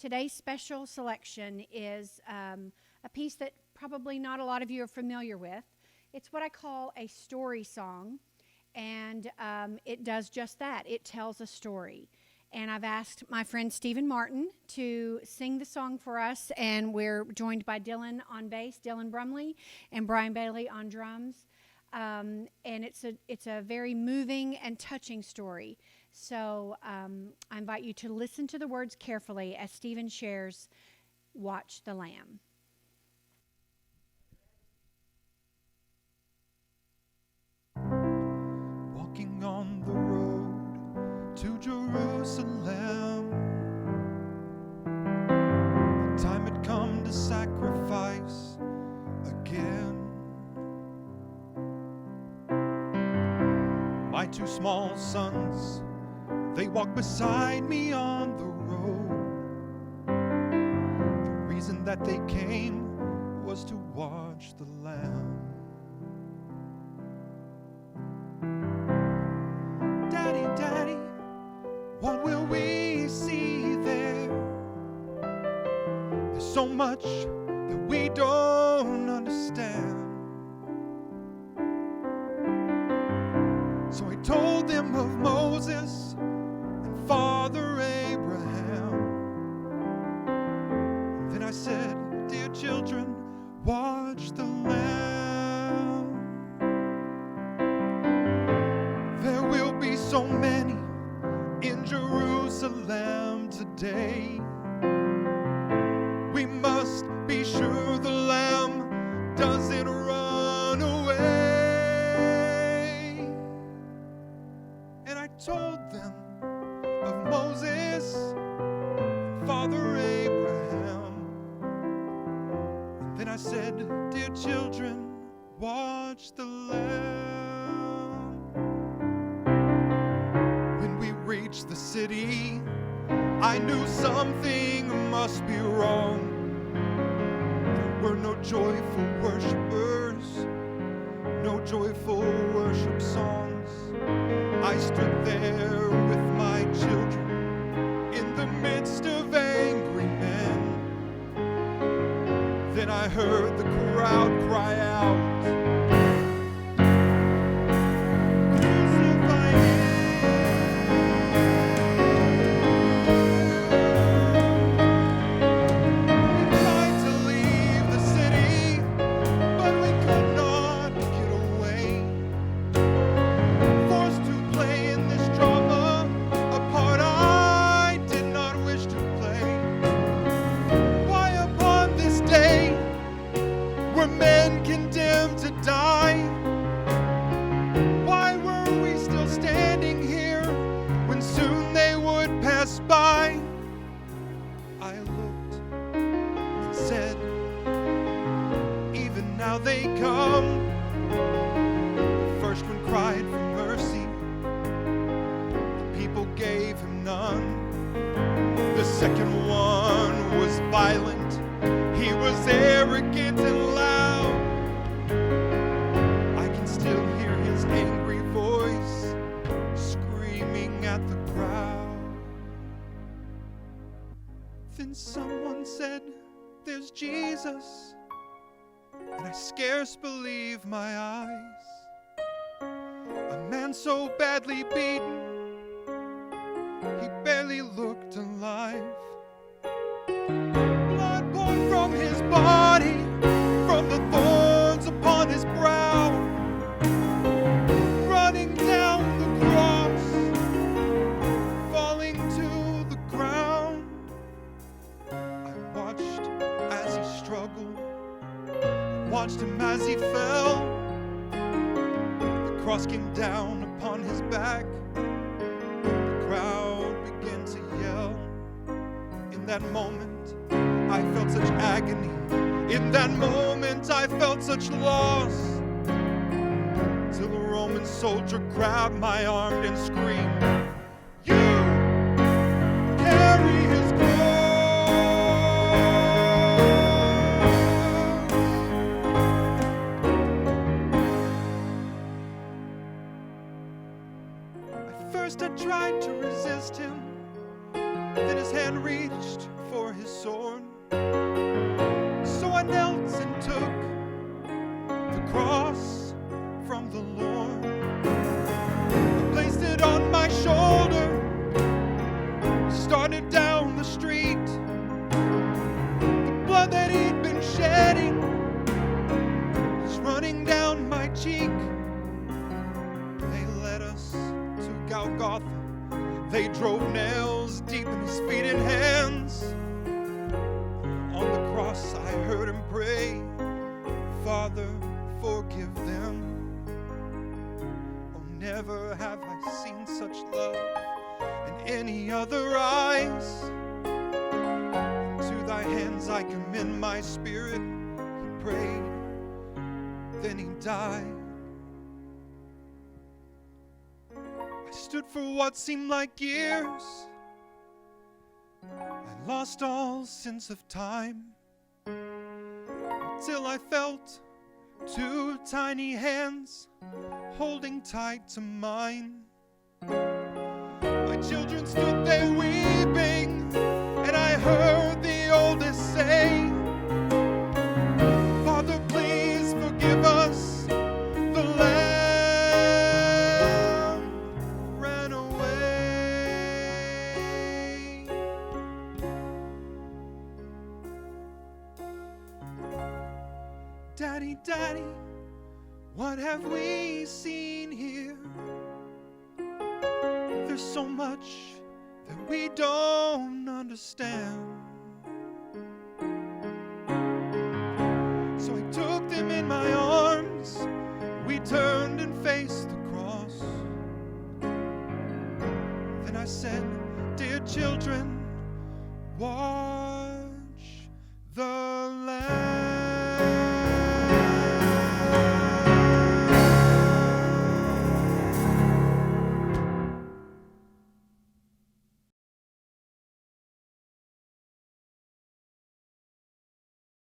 Today's special selection is a piece that probably not a lot of you are familiar with. It's what I call a story song, and it does just that. It tells a story. And I've asked my friend Stephen Martin to sing the song for us, and we're joined by Dylan on bass, Dylan Brumley, and Brian Bailey on drums. And it's a very moving and touching story. So I invite you to listen to the words carefully as Stephen shares, "Watch the Lamb." Walking on the road to Jerusalem, the time had come to sacrifice again. My two small sons, they walked beside me on the road. The reason that they came was to watch the Lamb. Daddy, Daddy, what will we see there? There's so much that we don't understand. So I told them of Moses and Father Abraham. And then I said, dear children, watch the Lamb. There will be so many in Jerusalem today. We must be sure the Lamb doesn't run away. And I told them of Moses, Father Abraham. And then I said, dear children, watch the Lamb. When we reached the city, I knew something must be wrong. There were no joyful worshipers, no joyful worship songs. I stood there with my children in the midst of angry men. Then I heard the crowd cry out, "Crucify him!" We tried to leave the city, but we could not get away. Forced to play in this drama, a part I did not wish to play. Why upon this day were men condemned to die? Why were we still standing here when soon they would pass by? I looked and said, even now they come. The first one cried for mercy, the people gave him none. The second one was violent, he was arrogant and loud. I can still hear his angry voice screaming at the crowd. Then someone said, there's Jesus, and I scarce believe my eyes. A man so badly beaten, he barely looked alive. Blood poured from his body, from the thorns upon his brow, running down the cross, falling to the ground. I watched as he struggled, watched him as he fell. The cross came down upon his back. The crowd began to yell. In that moment, I felt such agony. In that moment, I felt such loss. Till a Roman soldier grabbed my arm and screamed, you carry his cross. At first I tried to resist him, then his hand reached for his sword. So I knelt and took the cross from the Lord. I placed it on my shoulder, started down the street. The blood that he'd been shedding was running down my cheek. They led us to Golgotha. They drove nails deep in his feet and hands. On the cross I heard him pray, Father, forgive them. Oh, never have I seen such love in any other eyes. To thy hands I commend my spirit. He prayed, then he died. I stood for what seemed like years. I lost all sense of time, till I felt two tiny hands holding tight to mine. My children stood there weeping, and I heard the oldest say, Father, please forgive us. The lamb ran away. Daddy, Daddy, what have we seen here? There's so much that we don't understand. So I took them in my arms. We turned and faced the cross. Then I said, dear children, what